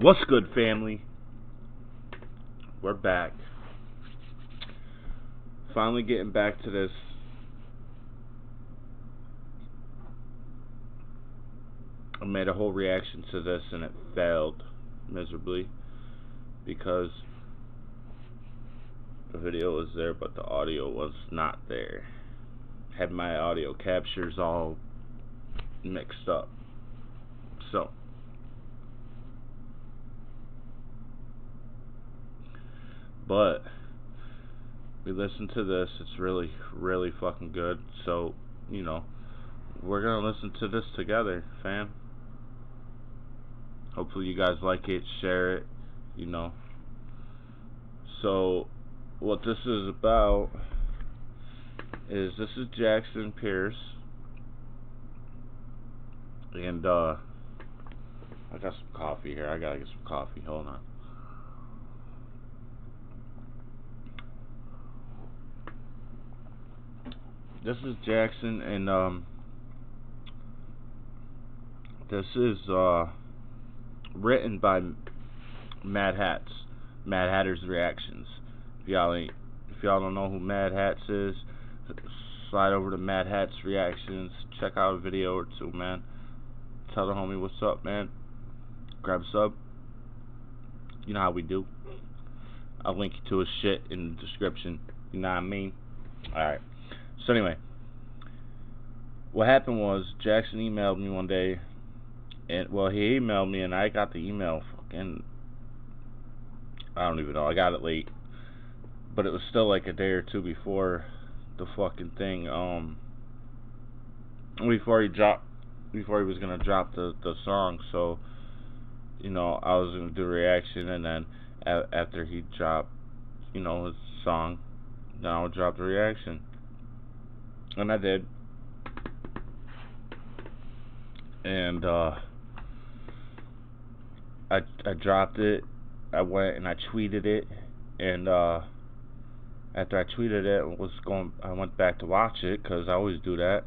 What's good, family? We're back. Finally getting back to this. I made a whole reaction to this and it failed miserably because the video was there but the audio was not there. Had my audio captures all mixed up. So but we listened to this. It's really, really fucking good. So, we're gonna listen to this together, fam. Hopefully you guys like it, share it, So what this is about is this is Jackson Pierce, and I got some coffee here. I gotta get some coffee. Hold on. This is Jackson, and this is written by MadHatz, madhatzreactions. If y'all don't know who MadHatz is, slide over to madhatzreactions. Check out a video or two, man. Tell the homie what's up, man. Grab a sub. You know how we do. I'll link you to his shit in the description. You know what I mean? Alright. So anyway, what happened was Jackson emailed me one day, and he emailed me and I got the email fucking, I don't even know, I got it late, but it was still like a day or two before the fucking thing, before he was gonna drop the song. So I was gonna do a reaction, and then after he dropped his song, then I would drop the reaction. And I did. And I dropped it. I went and I tweeted it, and after I tweeted it, I went back to watch it because I always do that,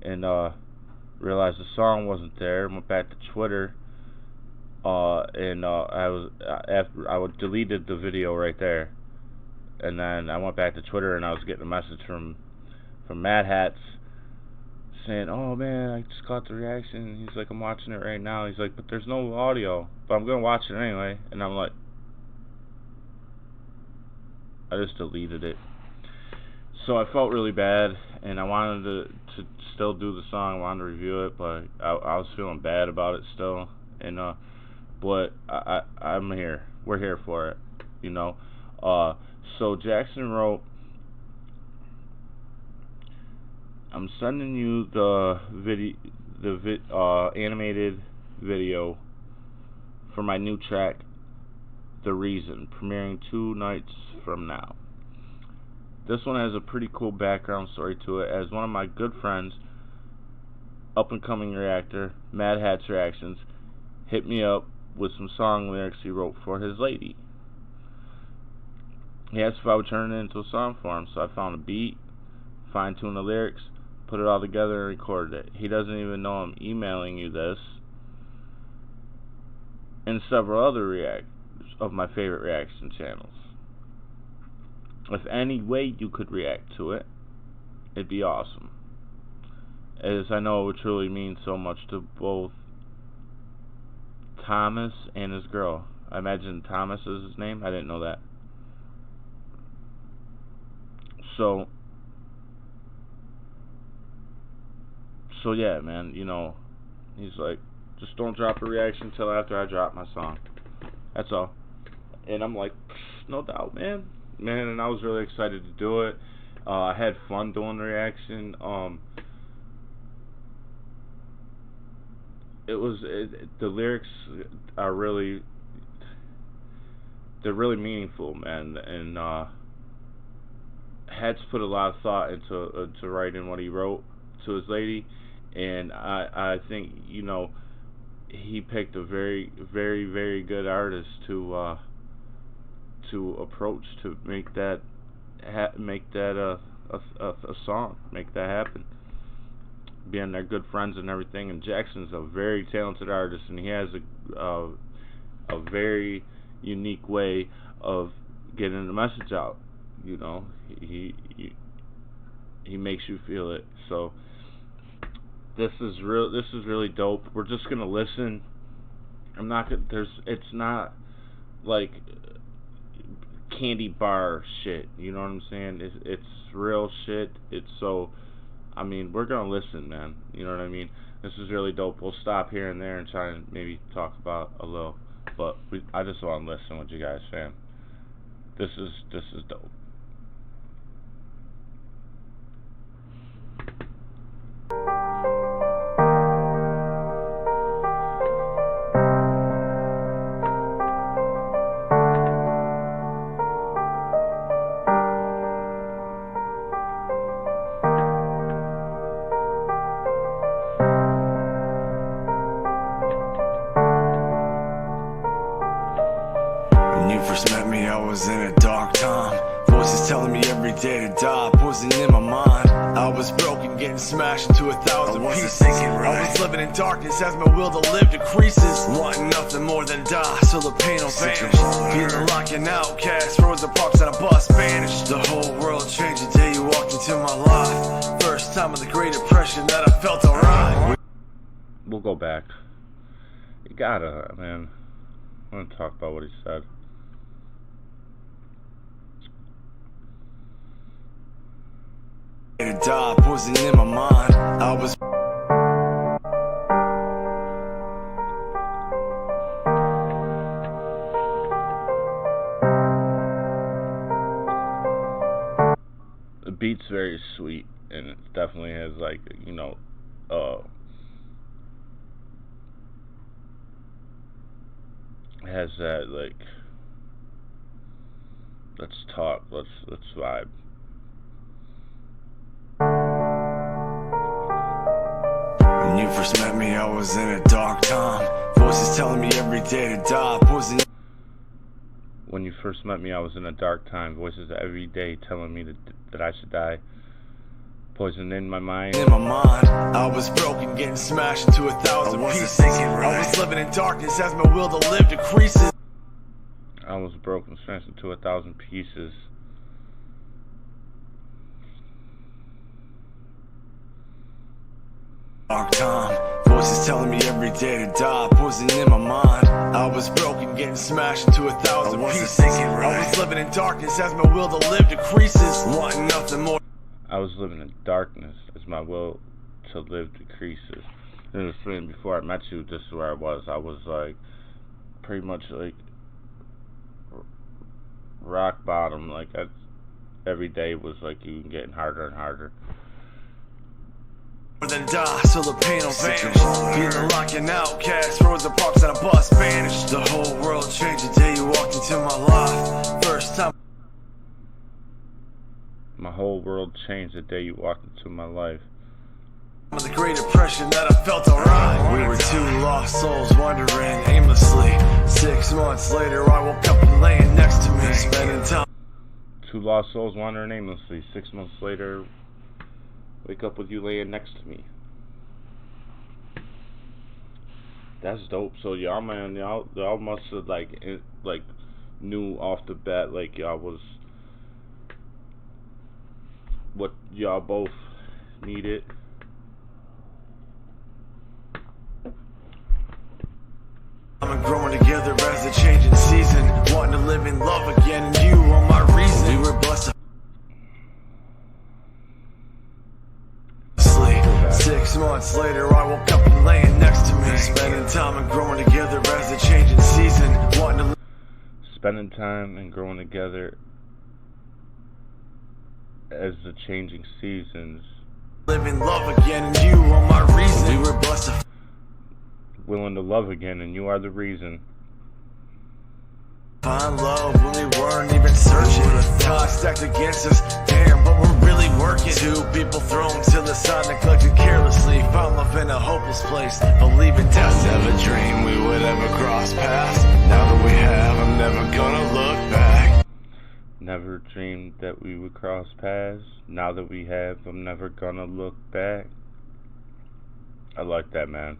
and realized the song wasn't there. Went back to Twitter, and I deleted the video right there, and then I went back to Twitter and I was getting a message from MadHatz saying, "Oh man, I just got the reaction." He's like, "I'm watching it right now." He's like, "But there's no audio, but I'm gonna watch it anyway." And I'm like, I just deleted it. So I felt really bad, and I wanted to still do the song. I wanted to review it, but I was feeling bad about it still. And but I'm here. We're here for it, So Jackson wrote, "I'm sending you the animated video for my new track, The Reason, premiering 2 nights from now. This one has a pretty cool background story to it, as one of my good friends, up-and-coming reactor, madhatzreactions, hit me up with some song lyrics he wrote for his lady. He asked if I would turn it into a song for him, so I found a beat, fine-tuned the lyrics, put it all together and recorded it. He doesn't even know I'm emailing you this, and several other of my favorite reaction channels. If any way you could react to it, it'd be awesome, as I know it would truly mean so much to both Thomas and his girl." I imagine Thomas is his name. I didn't know that. So yeah, man, he's like, "Just don't drop a reaction till after I drop my song. That's all." And I'm like, "No doubt, man." And I was really excited to do it. I had fun doing the reaction. The lyrics are really, they're really meaningful, man. And Hatz put a lot of thought into writing what he wrote to his lady, and I think he picked a very, very, very good artist to approach to make that a song, make that happen. Being their good friends and everything, and Jackson's a very talented artist, and he has a very unique way of getting the message out. You know, he makes you feel it. So this is really dope. We're just gonna listen. I'm not gonna. It's not like candy bar shit. You know what I'm saying? It's real shit. It's so. I mean, we're gonna listen, man. You know what I mean? This is really dope. We'll stop here and there and try and maybe talk about a little, but I just want to listen what you guys saying. This is dope. When you first met me, I was in a dark time. Voices telling me every day to die, poison in my mind. I was broken, getting smashed into 1,000 pieces. I was living in darkness as my will to live decreases. Wanting nothing more than die, so the pain will vanish. Feeling like an outcast, Rosa Parks on a bus vanished. The whole world changed the day you walked into my life. First time of the Great Depression that I felt alright. We'll go back. You gotta, man. I want to talk about what he said. To die, poison in my mind. I was the beat's very sweet, and it definitely has, like, you know, has that, like, let's talk, let's vibe. When you first met me, I was in a dark time. Voices telling me every day to die, poison. When you first met me, I was in a dark time. Voices every day telling me that I should die. Poison in my mind. In my mind, I was broken, getting smashed into 1,000 pieces. I was living in darkness as my will to live decreases. I was broken, smashed into 1,000 pieces. Dark time, voices telling me every day to die, poison in my mind. I was broken, getting smashed into 1,000 pieces. I was living in darkness as my will to live decreases. Wanting nothing more. I was living in darkness as my will to live decreases. And it was saying before I met you, this is where I was. I was like pretty much like rock bottom. Like every day was like you getting harder and harder. More than die, so the pain will vanish. Feeling like an outcast, Rosa Parks on a bus vanished. The whole world changed the day you walked into my life. First time. My whole world changed the day you walked into my life. The Great Depression that I felt alright. We were two lost souls wandering aimlessly. 6 months later, I woke up and laying next to me, spending time. Two lost souls wandering aimlessly. 6 months later, wake up with you laying next to me. That's dope. So y'all, man, y'all must have like knew off the bat like y'all was what y'all both needed. I'm growing together as a changing season, wanting to live in love again, and you are my reason. We were blessed. 6 months later, I woke up and laying next to me, spending time and growing together as a changing season, wanting to spending time and growing together as the changing seasons. Live in love again, and you are my reason. We were blessed to willing to love again, and you are the reason. Find love when we weren't even searching. Time stacked against us, damn, but we're really working. 2 people thrown to the side, neglected carelessly. Found love in a hopeless place, believing death. Never dreamed we would ever cross paths. Now that we have, I'm never gonna look back. Never dreamed that we would cross paths. Now that we have, I'm never gonna look back. I like that, man.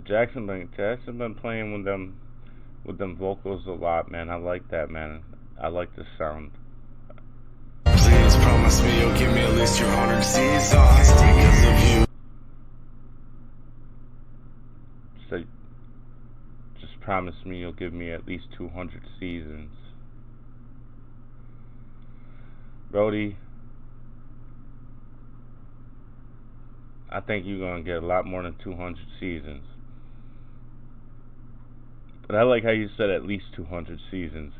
Jackson been playing with them with them vocals a lot, man. I like that, man. I like the sound. Please promise me you'll give me at least 200 seasons because of you. So, just promise me you'll give me at least 200 seasons. Brody, I think you're going to get a lot more than 200 seasons. But I like how you said at least 200 seasons.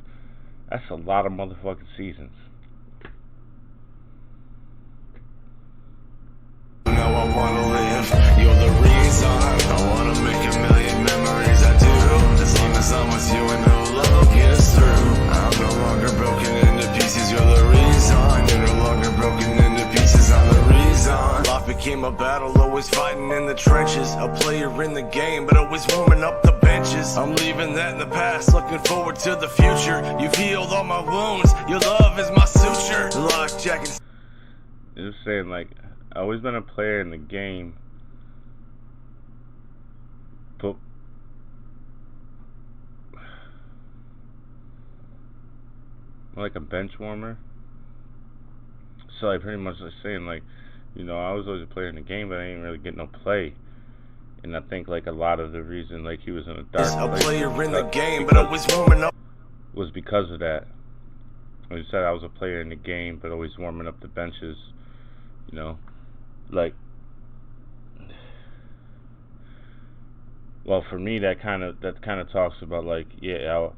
That's a lot of motherfucking seasons. Now I wanna live, you're the reason. I wanna make a million memories, I do. As long as I'm with you and no love get us through. I'm no longer broken into pieces, you're the reason. You're no longer broken into pieces, I'm the reason. Life became a battle, always fighting in the trenches. A player in the game, but always warming up the benches. I'm leaving that in the past, looking forward to the future. You've healed all my wounds, your love is my suture. Lock, jack, and Just saying, like, I've always been a player in the game, but like a bench warmer. So I pretty much was saying, like, you know, I was always a player in the game, but I didn't really get no play. And I think like a lot of the reason like he was in a dark place, a player in the game, but always warming up, was because of that. Like you said, I was a player in the game, but always warming up the benches. You know, like, well, for me that kind of talks about like, yeah,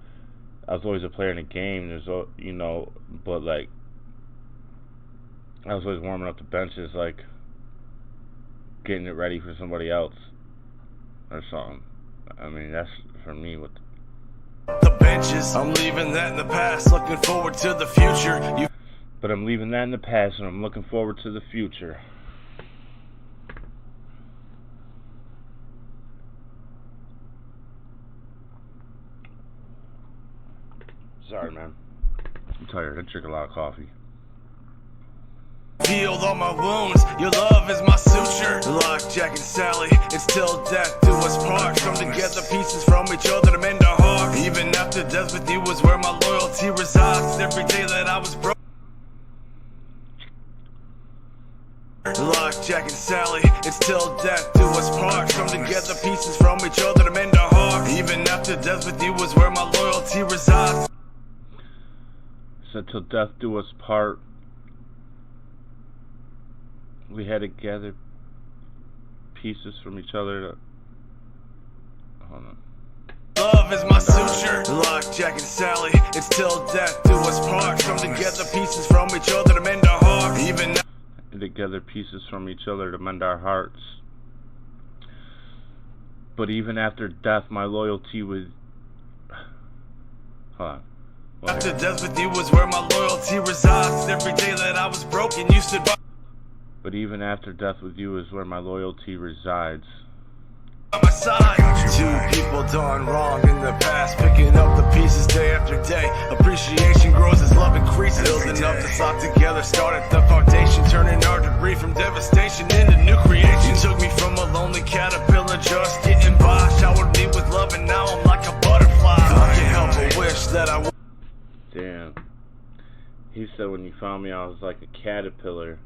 I was always a player in the game. There's, you know, but like I was always warming up the benches, like getting it ready for somebody else or something. I mean, that's for me what the benches. I'm leaving that in the past, looking forward to the future. But I'm leaving that in the past and I'm looking forward to the future. Sorry, man. I'm tired. I drink a lot of coffee. Healed all my wounds, your love is my suture. Lock, Jack, and Sally, it's till death do us part. Come together pieces from each other to mend our hearts. Even after death with you was where my loyalty resides. Every day that I was broke. Lock, Jack, and Sally, it's till death do us part. Come together pieces from each other to mend our hearts. Even after death with you was where my loyalty resides. So till death do us part. We had to gather pieces from each other to... Hold on. Love is my suture. Lock, Jack, and Sally, it's till death do us part. Come together pieces from each other to mend our hearts. Even now, together pieces from each other to mend our hearts. But even after death, my loyalty would... Hold on. After death with you was where my loyalty resides. Every day that I was broken, you stood by. But even after death with you is where my loyalty resides. On my side. Two people done wrong in the past, picking up the pieces day after day. Appreciation grows as love increases. Building up this lock together, started the foundation, turning our debris from devastation into new creation. You took me from a lonely caterpillar, just getting by. Showered me with love, and now I'm like a butterfly. I can't help but wish that I. Damn. He said when you found me, I was like a caterpillar.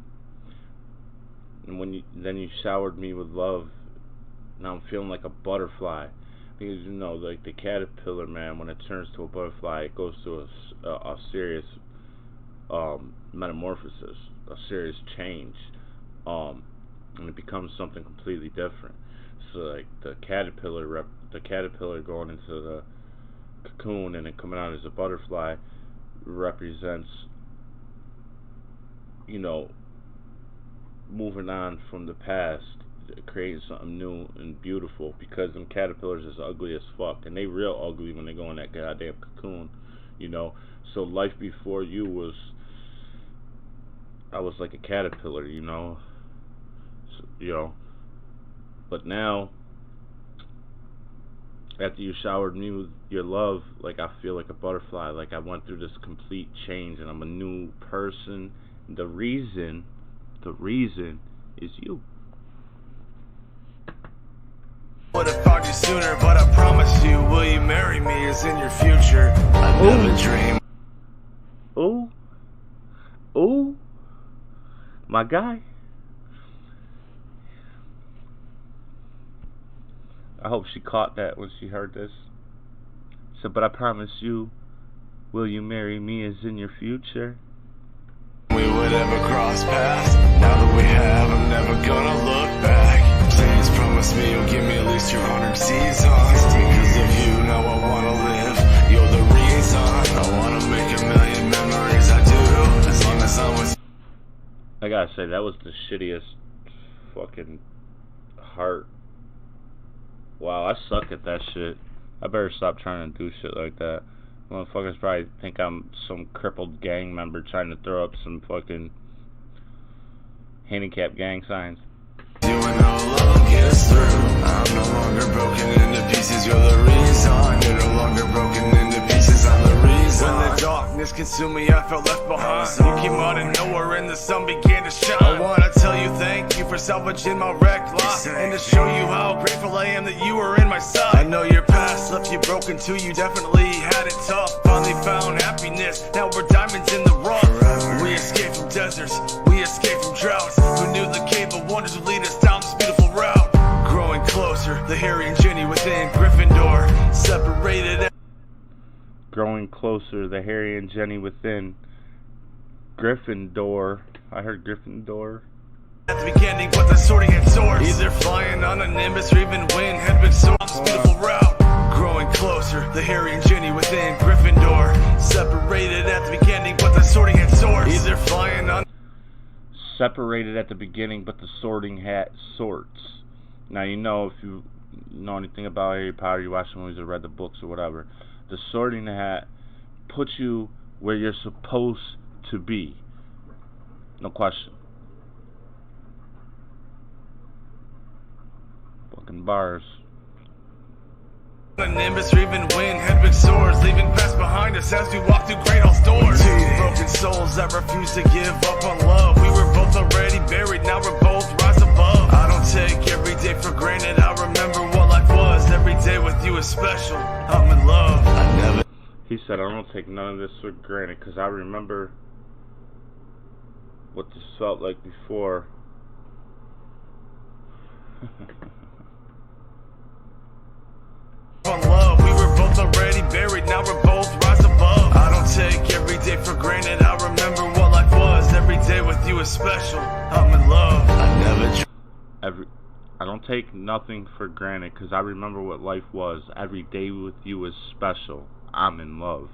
And then you showered me with love. Now I'm feeling like a butterfly. Because, you know, like the caterpillar, man, when it turns to a butterfly, it goes through a serious metamorphosis, a serious change, and it becomes something completely different. So like the caterpillar going into the cocoon and then coming out as a butterfly represents, you know, moving on from the past, creating something new and beautiful, because them caterpillars is ugly as fuck, and they real ugly when they go in that goddamn cocoon, you know. So life before you was, I was like a caterpillar, you know. So, you know, but now after you showered me with your love, like I feel like a butterfly, like I went through this complete change and I'm a new person. The reason is you. Would've found you sooner, but I promise you, will you marry me is in your future. I never dream. Ooh. Ooh. My guy. I hope she caught that when she heard this. So, but I promise you, will you marry me is in your future. We would ever cross paths. Now that we have, I'm never gonna look back. Please promise me you'll give me at least 200 seasons. Because of you, now I wanna live. You're the reason. I wanna make a million memories. I do, as long as I'm with. I gotta say, that was the shittiest fucking heart. Wow, I suck at that shit. I better stop trying to do shit like that. Motherfuckers probably think I'm some crippled gang member trying to throw up some fucking handicap gang signs. You and no love get us through. I'm no longer broken into pieces. You're the reason. You're no longer broken into pieces. I'm the reason. When the darkness consumed me, I felt left behind. You came out of nowhere and the sun began to shine. I wanna tell you thank you for salvaging my wrecked life, and to show you how grateful I am that you were in my side. I know your past left you broken too. You definitely had it tough. Finally found happiness. Now we're diamonds in the rough. Forever. We escaped from deserts. We escaped from droughts. Who knew the cave of wonders would lead us down this beautiful route? Growing closer, the Harry and Ginny within Gryffindor, separated. Growing closer, the Harry and Jenny within Gryffindor. I heard Gryffindor. At the beginning, but the sorting had swords. Either flying on a nimbus or even win Hedwig's sword. This beautiful route. Growing closer, the Harry and Ginny within Gryffindor, separated at the beginning, but the sorting had swords. Either flying on. Separated at the beginning, but the sorting hat sorts. Now, you know, if you know anything about Harry Potter, you watch the movies or read the books or whatever, the sorting hat puts you where you're supposed to be. No question. Fucking bars. A nimbus or even win Hedwig's swords, leaving past behind us as we walk through great halls doors. Two broken souls that refuse to give up on love. We were both already buried, now we're both rise above. I don't take every day for granted. I remember what life was. Every day with you is special. I'm in love. I never. He said, I don't take none of this for granted because I remember what this felt like before. On love, we were both already buried, now we're both rise above. I don't take every day for granted. I remember what life was. Every day with you is special. I'm in love. I don't take nothing for granted because I remember what life was. Every day with you is special. I'm in love.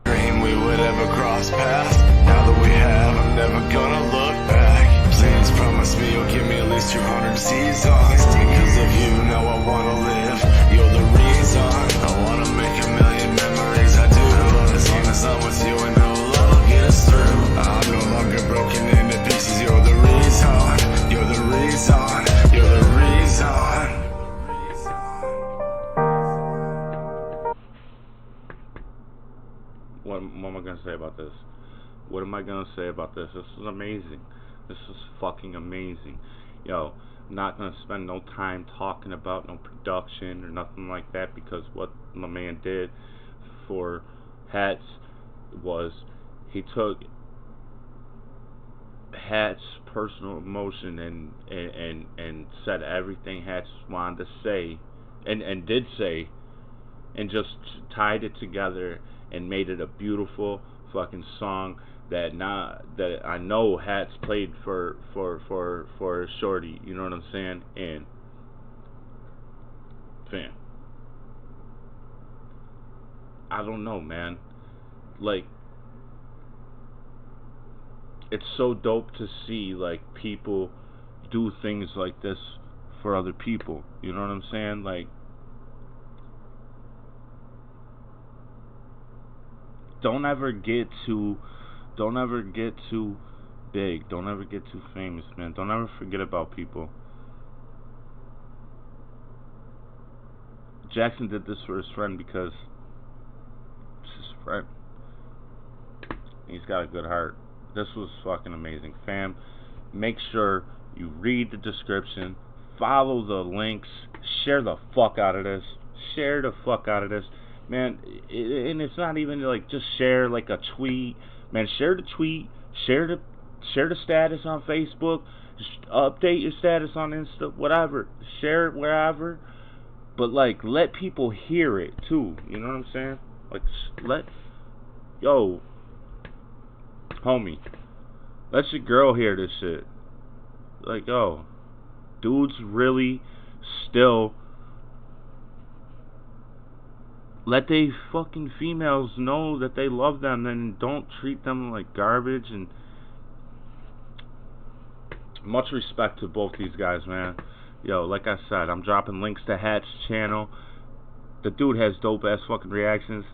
Dream we would ever cross paths. Now that we have, I'm never gonna look back. Please promise me you'll give me at least 200 seasons. Because of you, now I wanna live. You're the reason. I wanna make a million memories. I do. As long as I'm with you and no love get us through. I'm no longer broken into pieces. You're the reason. You're the reason. You're the reason. What am I gonna say about this? What am I gonna say about this? This is amazing. This is fucking amazing. Yo, not gonna spend no time talking about no production or nothing like that because what my man did for Hatz was he took Hatz personal emotion and said everything Hatz wanted to say and did say and just tied it together and made it a beautiful fucking song that I know Hatz played for Shorty, you know what I'm saying? And fam, I don't know, man. Like, it's so dope to see like people do things like this for other people. You know what I'm saying? Like, don't ever get too big. Don't ever get too famous, man. Don't ever forget about people. Jackson did this for his friend because it's his friend. He's got a good heart. This was fucking amazing, fam. Make sure you read the description, follow the links, share the fuck out of this. Share the fuck out of this. Man, and it's not even like just share like a tweet. Man, share the tweet, share the status on Facebook, update your status on Insta, whatever. Share it wherever. But like let people hear it too. You know what I'm saying? Like yo, homie, let your girl hear this shit. Like, yo, dudes really still let they fucking females know that they love them and don't treat them like garbage. And much respect to both these guys, man. Yo, like I said, I'm dropping links to Hat's channel. The dude has dope ass fucking reactions.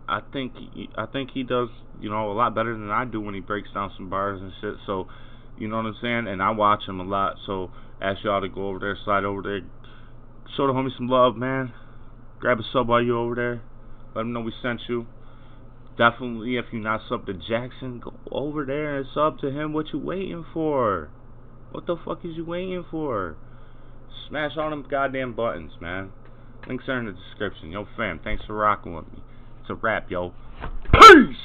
I think he does, you know, a lot better than I do when he breaks down some bars and shit. So, you know what I'm saying? And I watch him a lot. So, ask y'all to go over there, slide over there, show the homie some love, man. Grab a sub while you over there. Let him know we sent you. Definitely, if you're not subbed to Jackson, go over there and sub to him. What you waiting for? What the fuck is you waiting for? Smash all them goddamn buttons, man. Links are in the description. Yo, fam, thanks for rocking with me. It's a wrap, yo. Peace!